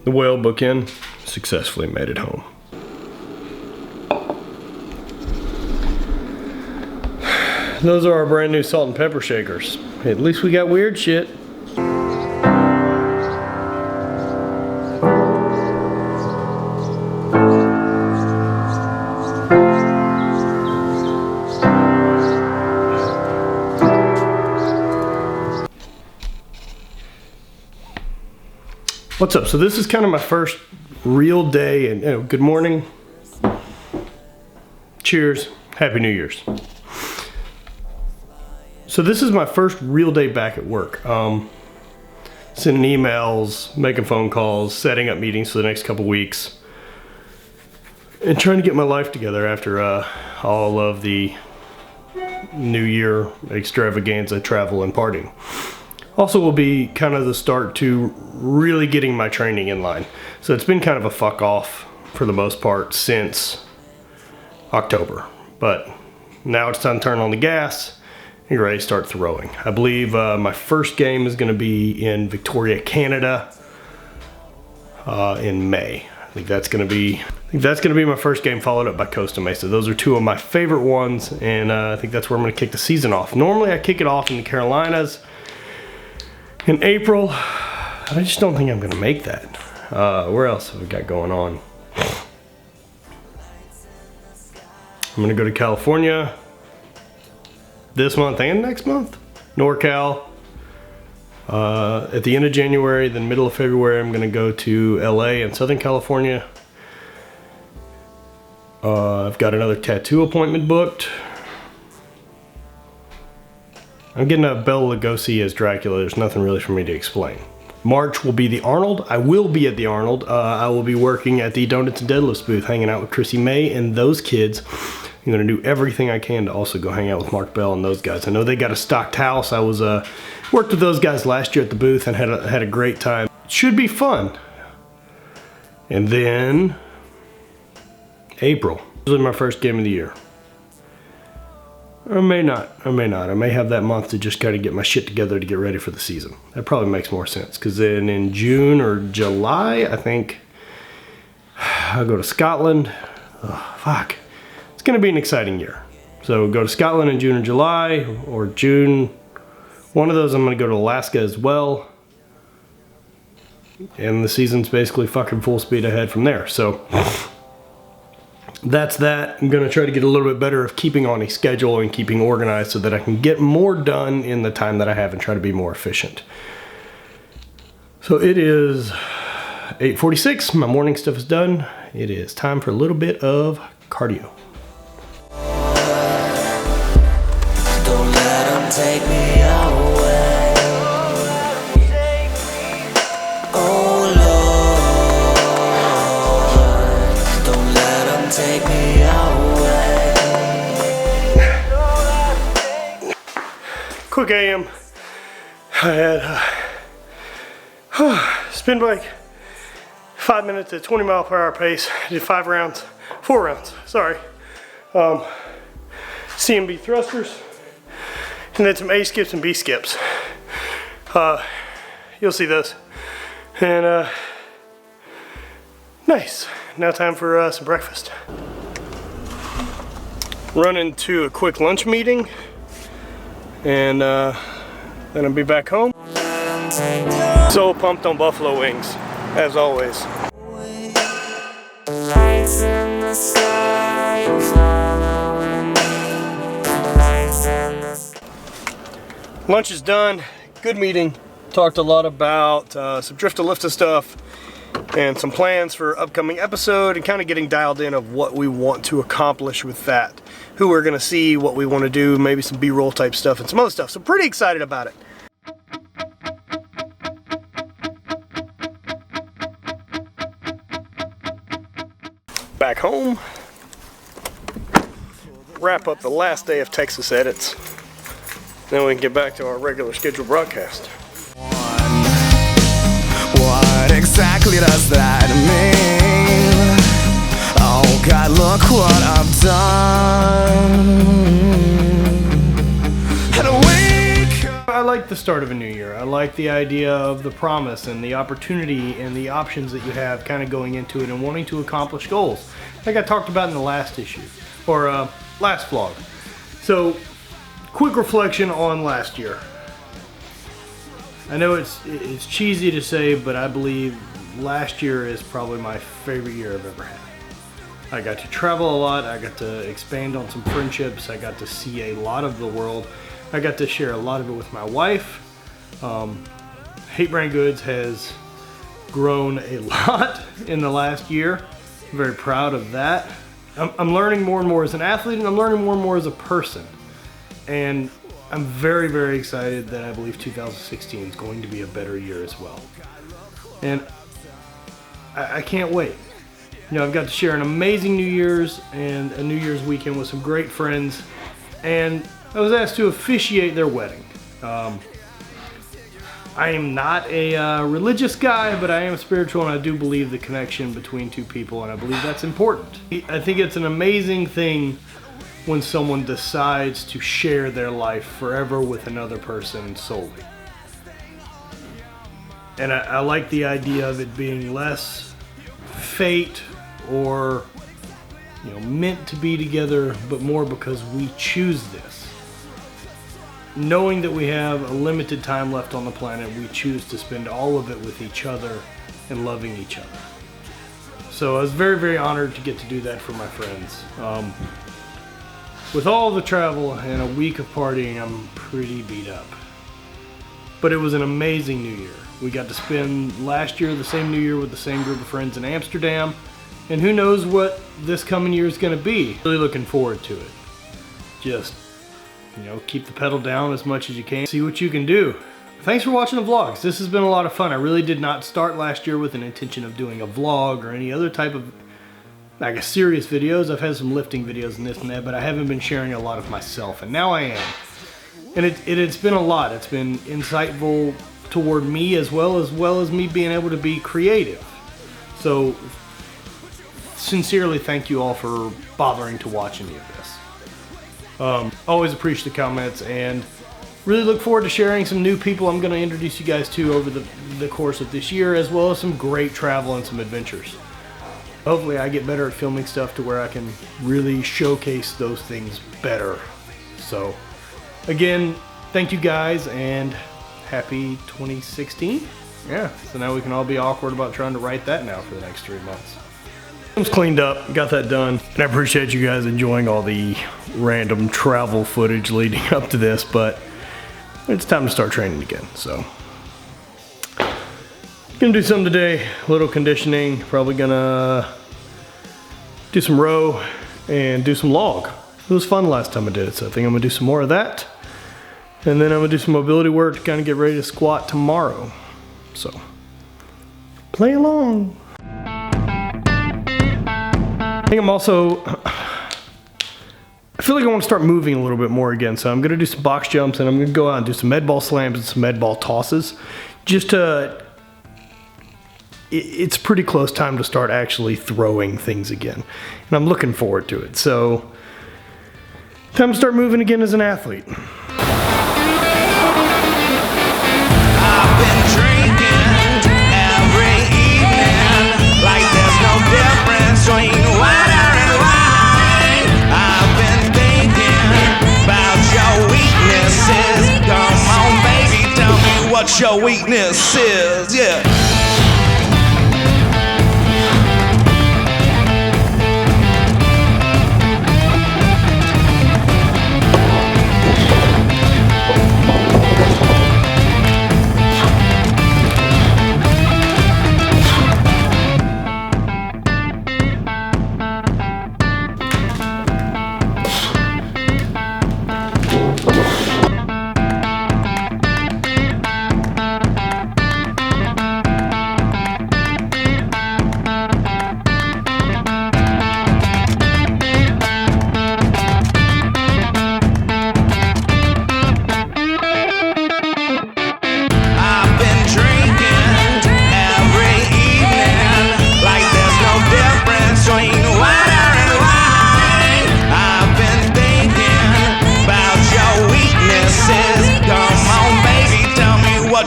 The whale bookend successfully made it home. Those are our brand new salt and pepper shakers. At least we got weird shit. What's up? So this is kind of my first real day, and good morning. Cheers. Happy New Year's. So this is my first real day back at work. Sending emails, making phone calls, setting up meetings for the next couple weeks, and trying to get my life together after all of the New Year extravaganza, travel, and partying. Also will be kind of the start to really getting my training in line. So it's been kind of a fuck off for the most part since October. But now it's time to turn on the gas and get ready to start throwing. I believe my first game is going to be in Victoria, Canada in May. I think that's going to be my first game, followed up by Costa Mesa. Those are two of my favorite ones, and I think that's where I'm going to kick the season off. Normally I kick it off in the Carolinas in April. I just don't think I'm gonna make that. Where else have we got going on? I'm gonna go to California this month and next month. NorCal. At the end of January, then middle of February, I'm gonna go to LA and Southern California. I've got another tattoo appointment booked. I'm getting a Bela Lugosi as Dracula. There's nothing really for me to explain. March will be the Arnold. I will be at the Arnold. I will be working at the Donuts and Deadlifts booth, hanging out with Chrissy May and those kids. I'm gonna do everything I can to also go hang out with Mark Bell and those guys. I know they got a stocked house. I was worked with those guys last year at the booth and had a great time. It should be fun. And then April. This is my first game of the year. Or may not. I may have that month to just kind of get my shit together to get ready for the season. That probably makes more sense, because then in June or July, I think I'll go to Scotland. Oh, fuck. It's going to be an exciting year. So go to Scotland in June or July, or June. One of those I'm going to go to Alaska as well. And the season's basically fucking full speed ahead from there. So that's that. I'm gonna try to get a little bit better of keeping on a schedule and keeping organized so that I can get more done in the time that I have and try to be more efficient. So it is 8:46. My morning stuff is done. It is time for a little bit of cardio. Don't let them take me away. Oh Lord, don't let them take me away. Quick AM. I had spin bike, 5 minutes at 20 mile per hour pace. I did 4 rounds, sorry. CMB thrusters, and then some A skips and B skips. You'll see those. And nice. Now time for some breakfast. Running to a quick lunch meeting, and then I'll be back home. So pumped on buffalo wings, as always. Lunch is done. Good meeting. Talked a lot about some drift to lift stuff and some plans for upcoming episode, and kind of getting dialed in of what we want to accomplish with that, who we're gonna see, what we want to do, maybe some B-roll type stuff and some other stuff. So pretty excited about it. Back home, wrap up the last day of Texas edits, then we can get back to our regular scheduled broadcast. What exactly does that mean? Oh God, look what I've done. And I wake up. I like the start of a new year. I like the idea of the promise and the opportunity and the options that you have kind of going into it and wanting to accomplish goals, like I talked about in the last issue, or last vlog. So, quick reflection on last year. I know it's cheesy to say, but I believe last year is probably my favorite year I've ever had. I got to travel a lot, I got to expand on some friendships, I got to see a lot of the world, I got to share a lot of it with my wife. Hate Brand Goods has grown a lot in the last year. I'm very proud of that. I'm learning more and more as an athlete, and I'm learning more and more as a person. And I'm very, very excited that I believe 2016 is going to be a better year as well. And I can't wait. You know, I've got to share an amazing New Year's and a New Year's weekend with some great friends. And I was asked to officiate their wedding. I am not a religious guy, but I am spiritual, and I do believe the connection between two people, and I believe that's important. I think it's an amazing thing when someone decides to share their life forever with another person solely. And I like the idea of it being less fate or, you know, meant to be together, but more because we choose this. Knowing that we have a limited time left on the planet, we choose to spend all of it with each other and loving each other. So I was very, very honored to get to do that for my friends. With all the travel and a week of partying, I'm pretty beat up. But it was an amazing New Year. We got to spend last year the same New Year with the same group of friends in Amsterdam. And who knows what this coming year is going to be. Really looking forward to it. Just, you know, keep the pedal down as much as you can. See what you can do. Thanks for watching the vlogs. This has been a lot of fun. I really did not start last year with an intention of doing a vlog or any other type of, like, a serious videos. I've had some lifting videos and this and that, but I haven't been sharing a lot of myself, and now I am. And it's been a lot. It's been insightful toward me as well as me being able to be creative. So sincerely thank you all for bothering to watch any of this. Always appreciate the comments, and really look forward to sharing some new people I'm going to introduce you guys to over the course of this year, as well as some great travel and some adventures. Hopefully I get better at filming stuff to where I can really showcase those things better. So again, thank you guys, and happy 2016. Yeah, so now we can all be awkward about trying to write that now for the next 3 months. It's cleaned up, got that done, and I appreciate you guys enjoying all the random travel footage leading up to this, but it's time to start training again. So gonna do something today, a little conditioning, probably gonna do some row and do some log. It was fun last time I did it, so I think I'm gonna do some more of that. And then I'm gonna do some mobility work to kind of get ready to squat tomorrow. So play along. I think I'm also, I feel like I want to start moving a little bit more again, so I'm going to do some box jumps, and I'm going to go out and do some med ball slams and some med ball tosses. Just to, it's pretty close time to start actually throwing things again, and I'm looking forward to it. So, time to start moving again as an athlete. I've been drinking every evening like there's no difference between water and wine. I've been thinking about your weaknesses. Come on, baby, tell me what your weakness is. Yeah.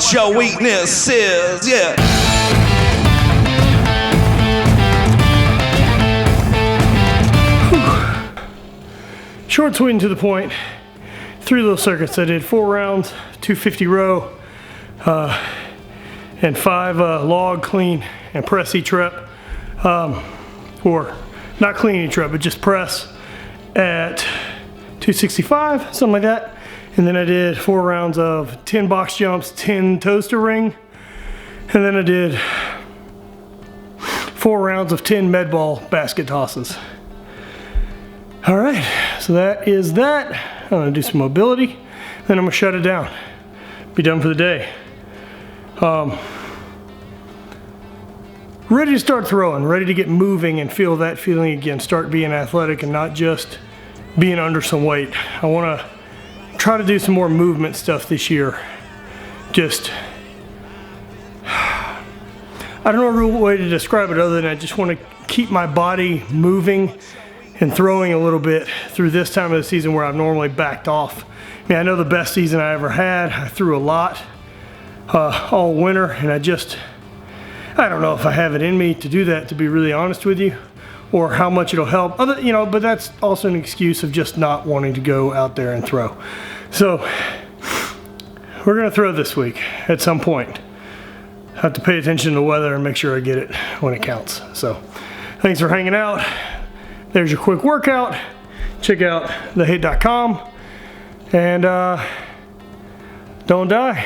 what your weakness is, yeah. Short, sweet, and to the point. 3 little circuits. I did 4 rounds, 250 row, and 5 log, clean, and press each rep. Or not clean each rep, but just press at 265, something like that. And then I did 4 rounds of 10 box jumps, 10 toes to ring. And then I did 4 rounds of 10 med ball basket tosses. All right, so that is that. I'm gonna do some mobility, then I'm gonna shut it down. Be done for the day. Ready to start throwing, ready to get moving and feel that feeling again, start being athletic and not just being under some weight. I wanna try to do some more movement stuff this year. Just, I don't know a real way to describe it other than I just wanna keep my body moving and throwing a little bit through this time of the season where I've normally backed off. I mean, I know the best season I ever had. I threw a lot all winter, and I don't know if I have it in me to do that, to be really honest with you, or how much it'll help. But that's also an excuse of just not wanting to go out there and throw. So we're gonna throw this week at some point. I have to pay attention to the weather and make sure I get it when it counts. So thanks for hanging out. There's your quick workout. Check out thehate.com and don't die.